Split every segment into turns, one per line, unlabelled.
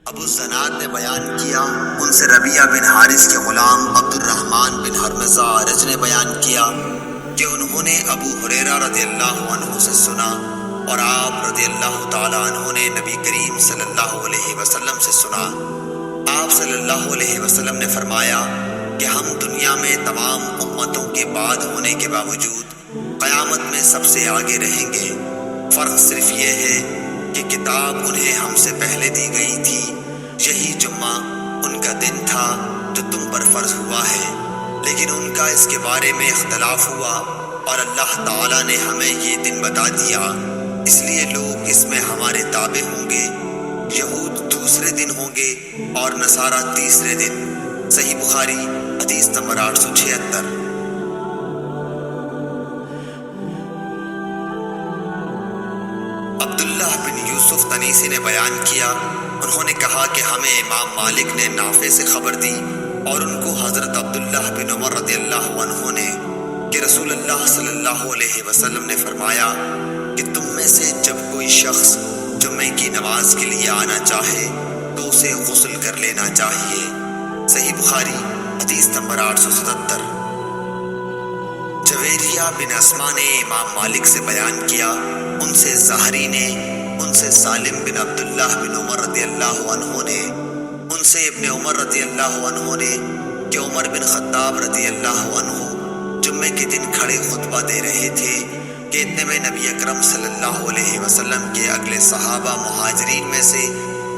ابو زناد نے بیان کیا، ان سے ربیعہ بن حارث کے غلام عبدالرحمن بن حرمزہ رج نے بیان کیا کہ انہوں نے ابو ہریرہ رضی اللہ عنہ سے سنا اور آپ رضی اللہ تعالیٰ عنہ نے نبی کریم صلی اللہ علیہ وسلم سے سنا۔ آپ صلی اللہ علیہ وسلم نے فرمایا کہ ہم دنیا میں تمام امتوں کے بعد ہونے کے باوجود قیامت میں سب سے آگے رہیں گے، فرق صرف یہ ہے کہ کتاب انہیں ہم سے پہلے دی گئی تھی، یہی جمعہ ان کا دن تھا جو تم پر فرض ہوا ہے، لیکن ان کا اس کے بارے میں اختلاف ہوا اور اللہ تعالیٰ نے ہمیں یہ دن بتا دیا، اس لیے لوگ اس میں ہمارے تابع ہوں گے۔ یہود دوسرے دن ہوں گے اور نصارہ تیسرے دن۔ صحیح بخاری حدیث نمبر 876۔ عبداللہ بن یوسف تنیسی نے بیان کیا، انہوں نے کہا کہ ہمیں امام مالک نے نافع سے خبر دی اور ان کو حضرت عبداللہ بن عمر رضی اللہ عنہ نے کہ رسول اللہ صلی اللہ علیہ وسلم نے فرمایا کہ تم میں سے جب کوئی شخص جمعے کی نماز کے لیے آنا چاہے تو اسے غسل کر لینا چاہیے۔ صحیح بخاری حدیث نمبر 877۔ جویریہ بن اسما نے امام مالک سے بیان کیا، ان سے زہری نے، ان سے سالم بن عبداللہ بن عمر رضی اللہ عنہ نے، ان سے ابن عمر رضی اللہ عنہ نے کہ عمر بن خطاب رضی اللہ عنہ جمعے کے دن کھڑے خطبہ دے رہے تھے کہ اتنے میں نبی اکرم صلی اللہ علیہ وسلم کے اگلے صحابہ مہاجرین میں سے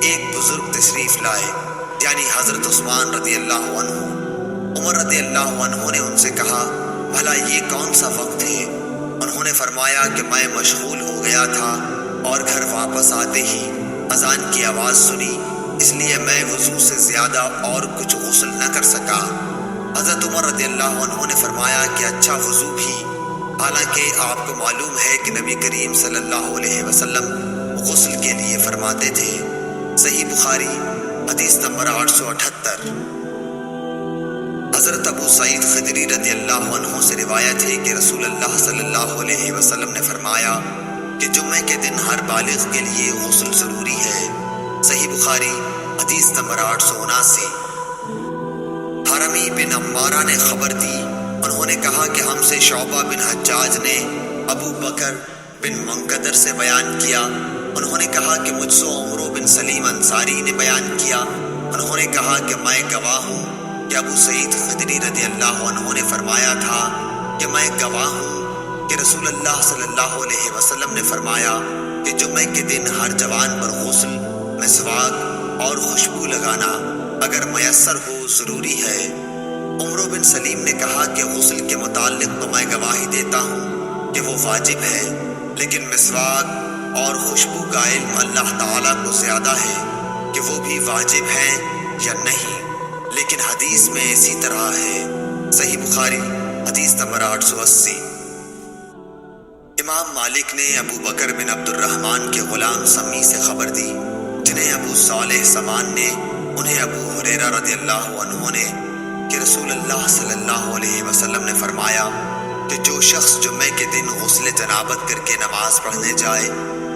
ایک بزرگ تشریف لائے، یعنی حضرت عثمان رضی اللہ عنہ۔ عمر رضی اللہ عنہ نے ان سے کہا، بھلا یہ کون سا وقت ہے؟ انہوں نے فرمایا کہ میں مشغول ہو گیا تھا اور گھر واپس آتے ہی اذان کی آواز سنی، اس لیے میں وضو سے زیادہ اور کچھ غسل نہ کر سکا۔ حضرت عمر رضی اللہ عنہ نے فرمایا کہ اچھا وضو بھی، حالانکہ آپ کو معلوم ہے کہ نبی کریم صلی اللہ علیہ وسلم غسل کے لیے فرماتے تھے۔ صحیح بخاری حدیث نمبر 878۔ حضرت ابو سعید خدری رضی اللہ عنہ سے روایت ہے کہ رسول اللہ صلی اللہ علیہ وسلم نے فرمایا کہ جمعے کے دن ہر بالغ کے لیے غسل ضروری ہے۔ صحیح بخاری حدیث نمبر 879۔ حرمی بن عمارہ نے خبر دی، انہوں نے کہا کہ ہم سے شعبہ بن حجاج نے ابو بکر بن منقدر سے بیان کیا، انہوں نے کہا کہ مجھ سے عمرو بن سلیم انصاری نے بیان کیا، انہوں نے کہا کہ میں گواہ ہوں کہ ابو سعید خدری رضی اللہ عنہ نے فرمایا تھا کہ میں گواہ ہوں کہ رسول اللہ صلی اللہ علیہ وسلم نے فرمایا کہ جمعے کے دن ہر جوان پر غسل، مسواک اور خوشبو لگانا اگر میسر ہو ضروری ہے۔ عمرو بن سلیم نے کہا کہ غسل کے متعلق تو میں گواہی دیتا ہوں کہ وہ واجب ہے، لیکن مسواک اور خوشبو کا علم اللہ تعالیٰ کو زیادہ ہے کہ وہ بھی واجب ہیں یا نہیں، لیکن حدیث میں اسی طرح ہے۔ صحیح بخاری حدیث نمبر 880۔ امام مالک نے ابو بکر بن عبد الرحمن کے غلام سمی سے خبر دی، جنہیں ابو صالح سمان نے، انہیں ابو ہریرہ رضی اللہ عنہ نے کہ رسول اللہ صلی اللہ علیہ وسلم نے فرمایا کہ جو شخص جمعے کے دن غسل جنابت کر کے نماز پڑھنے جائے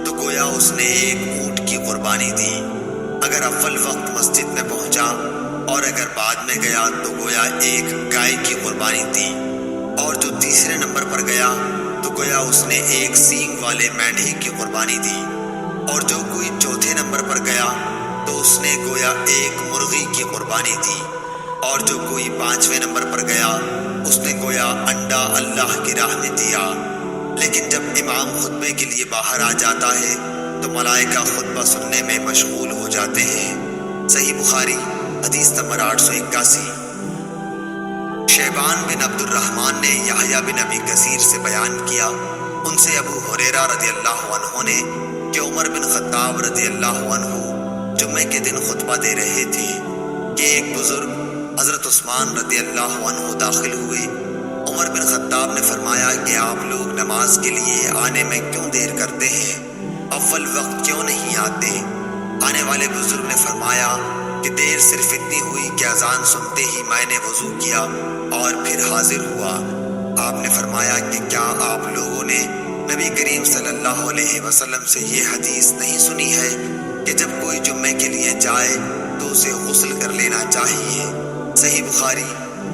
تو گویا اس نے ایک اونٹ کی قربانی دی، اگر اول وقت مسجد میں پہنچا اور اگر بعد میں گیا تو گویا ایک گائے کی قربانی دی، اور جو تیسرے نمبر پر گیا تو گویا اس نے ایک سینگ والے مینڈھے کی قربانی دی، اور جو کوئی چوتھے نمبر پر گیا تو اس نے گویا ایک مرغی کی قربانی دی، اور جو کوئی پانچویں نمبر پر گیا اس نے گویا انڈا اللہ کی راہ میں دیا۔ لیکن جب امام خطبے کے لیے باہر آ جاتا ہے تو ملائکہ خطبہ سننے میں مشغول ہو جاتے ہیں۔ صحیح بخاری حدیث نمبر 881۔ شیبان بن عبد الرحمن نے یحییٰ بن ابی کثیر سے بیان کیا، ان سے ابو ہریرہ رضی اللہ عنہ نے کہ عمر بن خطاب رضی اللہ عنہ جمعے کے دن خطبہ دے رہے تھے کہ ایک بزرگ حضرت عثمان رضی اللہ عنہ داخل ہوئے۔ عمر بن خطاب نے فرمایا کہ آپ لوگ نماز کے لیے آنے میں کیوں دیر کرتے ہیں، اول وقت کیوں نہیں آتے؟ آنے والے بزرگ نے فرمایا کہ دیر صرف اتنی ہوئی کہ اذان سنتے ہی میں نے وضو کیا اور پھر حاضر ہوا۔ آپ نے فرمایا کہ کیا آپ لوگوں نے نبی کریم صلی اللہ علیہ وسلم سے یہ حدیث نہیں سنی ہے کہ جب کوئی جمعے کے لیے جائے تو اسے غسل کر لینا چاہیے۔ صحیح بخاری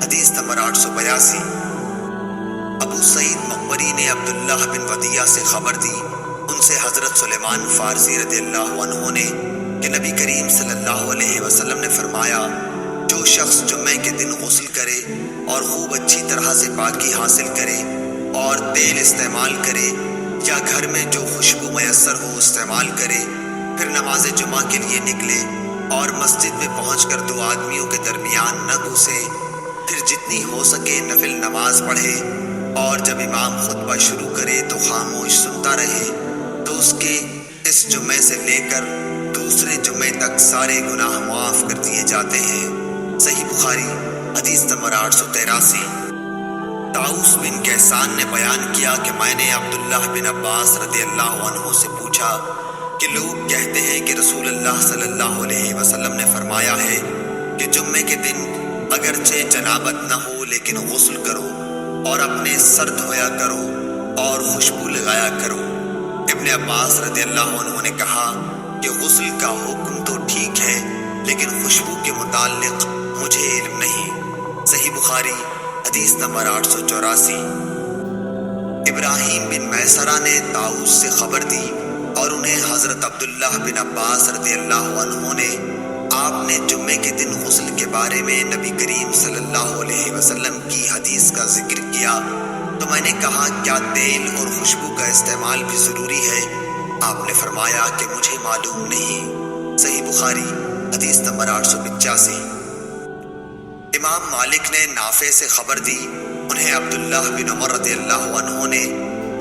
حدیث نمبر 882۔ ابو سعید مقبری نے عبداللہ بن ودیعہ سے خبر دی، ان سے حضرت سلیمان فارسی رضی اللہ عنہ نے کہ نبی کریم صلی اللہ علیہ وسلم نے فرمایا، جو شخص جمعے کے دن غسل کرے اور خوب اچھی طرح سے پاکی حاصل کرے اور تیل استعمال کرے یا گھر میں جو خوشبو میسر ہو استعمال کرے، پھر نماز جمعہ کے لیے نکلے اور مسجد میں پہنچ کر دو آدمیوں کے درمیان نہ گھسے، پھر جتنی ہو سکے نفل نماز پڑھے اور جب امام خطبہ شروع کرے تو خاموش سنتا رہے، تو اس کے اس جمعے سے لے کر دوسرے جمعے تک سارے گناہ معاف کر دیے جاتے ہیں۔ صحیح بخاری حدیث نمبر 883۔ طاؤس بن کیسان نے بیان کیا کہ میں نے عبداللہ بن عباس رضی اللہ عنہ سے پوچھا کہ لوگ کہتے ہیں کہ رسول اللہ صلی اللہ علیہ وسلم نے فرمایا ہے کہ جمعے کے دن اگرچہ جنابت نہ ہو لیکن غسل کرو اور اپنے سر دھویا کرو اور خوشبو لگایا کرو۔ ابن عباس رضی اللہ عنہ نے کہا کہ غسل کا حکم تو ٹھیک ہے لیکن خوشبو کے متعلق مجھے علم نہیں۔ صحیح بخاری حدیث نمبر 884۔ ابراہیم بن میسرہ نے طاؤس سے خبر دی اور انہیں حضرت عبداللہ بن عباس رضی اللہ عنہ نے آپ نے جمعے کے دن غسل کے بارے میں نبی کریم صلی اللہ علیہ وسلم کی حدیث کا ذکر کیا تو میں نے کہا کیا تیل اور خوشبو کا استعمال بھی ضروری ہے؟ آپ نے فرمایا کہ مجھے معلوم نہیں۔ صحیح بخاری حدیث نمبر 885۔ امام مالک نے نافع سے خبر دی، انہیں عبداللہ بن عمر رضی اللہ عنہ نے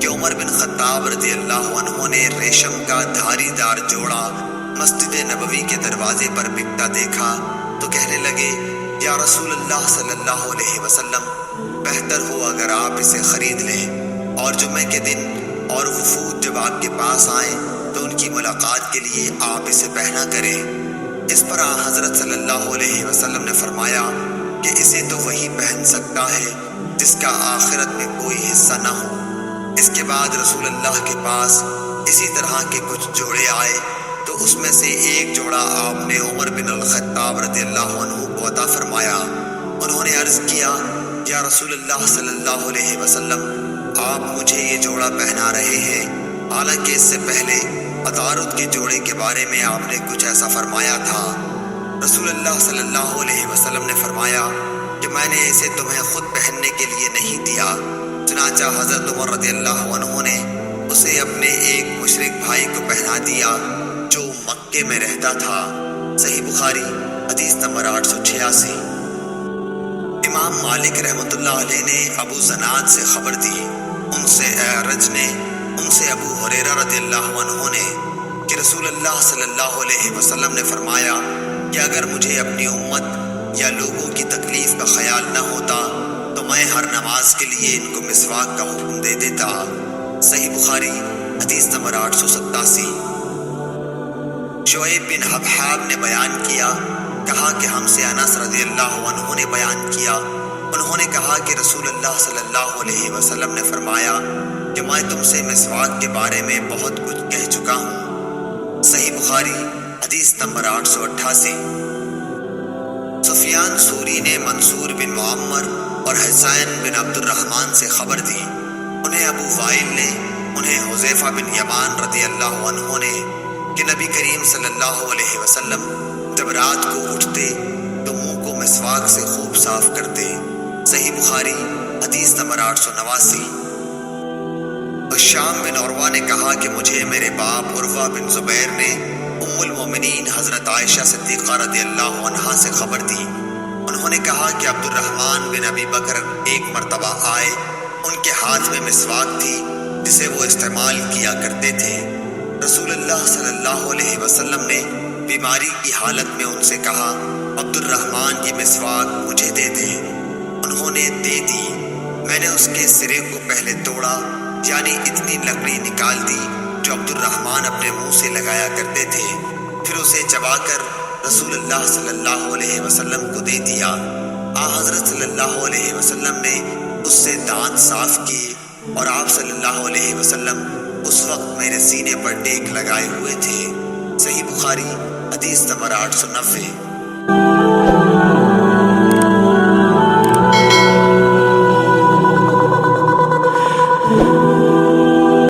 کہ عمر بن خطاب رضی اللہ عنہ نے ریشم کا دھاری دار جوڑا مسجد نبوی کے دروازے پر بکتا دیکھا تو کہنے لگے، یا رسول اللہ صلی اللہ علیہ وسلم، بہتر ہو اگر آپ اسے خرید لیں اور جمعے کے دن اور وفود جب آپ کے پاس آئیں تو ان کی ملاقات کے لیے آپ اسے پہنا کریں۔ اس پر حضرت صلی اللہ علیہ وسلم نے فرمایا کہ اسے تو وہی پہن سکتا ہے جس کا آخرت میں کوئی حصہ نہ ہو۔ اس کے بعد رسول اللہ کے پاس اسی طرح کے کچھ جوڑے آئے تو اس میں سے ایک جوڑا آپ نے عمر بن الخطاب رضی اللہ عنہ کو عطا فرمایا۔ انہوں نے عرض کیا، یا رسول اللہ صلی اللہ علیہ وسلم، آپ مجھے یہ جوڑا پہنا رہے ہیں، حالانکہ اس سے پہلے عطارد کے جوڑے کے بارے میں آپ نے کچھ ایسا فرمایا تھا۔ رسول اللہ صلی اللہ علیہ وسلم نے فرمایا کہ میں نے اسے تمہیں خود پہننے کے لیے نہیں دیا، چنانچہ حضرت عمر رضی اللہ عنہ نے اسے اپنے ایک مشرک بھائی کو پہنا دیا جو مکے میں رہتا تھا۔ صحیح بخاری حدیث نمبر 886۔ امام مالک رحمۃ اللہ علیہ نے ابو زناد سے خبر دی، ان سے اعرج نے، ان سے ابو ہریرہ رضی اللہ عنہ نے کہ رسول اللہ صلی اللہ علیہ وسلم نے فرمایا کہ اگر مجھے اپنی امت یا لوگوں کی تکلیف کا خیال نہ ہوتا تو میں ہر نماز کے لیے ان کو مسواک کا حکم دے دیتا۔ صحیح بخاری حدیث نمبر 887۔ شعیب بن حبحاب نے بیان کیا، کہا کہ ہم سے انس رضی اللہ عنہ نے بیان کیا، انہوں نے کہا کہ رسول اللہ صلی اللہ علیہ وسلم نے فرمایا کہ میں تم سے مسواک کے بارے میں بہت کچھ کہہ چکا ہوں۔ صحیح بخاری حدیث نمبر 888۔ سفیان سوری نے منصور بن معمر اور حسین بن عبد الرحمن سے خبر دی، انہیں ابو وائل نے، انہیں حذیفہ بن یمان رضی اللہ عنہ نے کہ نبی کریم صلی اللہ علیہ وسلم جب رات کو اٹھتے تو منہ کو مسواک سے خوب صاف کرتے۔ صحیح بخاری حدیث نمبر 889۔ شام بن عروہ نے کہا کہ مجھے میرے باپ عروہ بن زبیر نے ام المومنین حضرت عائشہ صدیقہ رضی اللہ عنہا سے خبر دی، انہوں نے کہا کہ عبد الرحمن بن ابی بکر ایک مرتبہ آئے، ان کے ہاتھ میں مسواک تھی جسے وہ استعمال کیا کرتے تھے۔ رسول اللہ صلی اللہ علیہ وسلم نے بیماری کی حالت میں ان سے کہا، عبد الرحمن کی مسواک مجھے دے دے۔ انہوں نے دے دی، میں نے اس کے سرے کو پہلے توڑا، یعنی اتنی لکڑی نکال دی جو عبد الرحمن اپنے منہ سے لگایا کرتے تھے، پھر اسے چبا کر رسول اللہ صلی اللہ علیہ وسلم کو دے دیا۔ حضرت صلی اللہ علیہ وسلم نے اس سے دانت صاف کیے اور آپ صلی اللہ علیہ وسلم اس وقت میرے سینے پر ٹیک لگائے ہوئے تھے۔ صحیح بخاری حدیث نمبر 890۔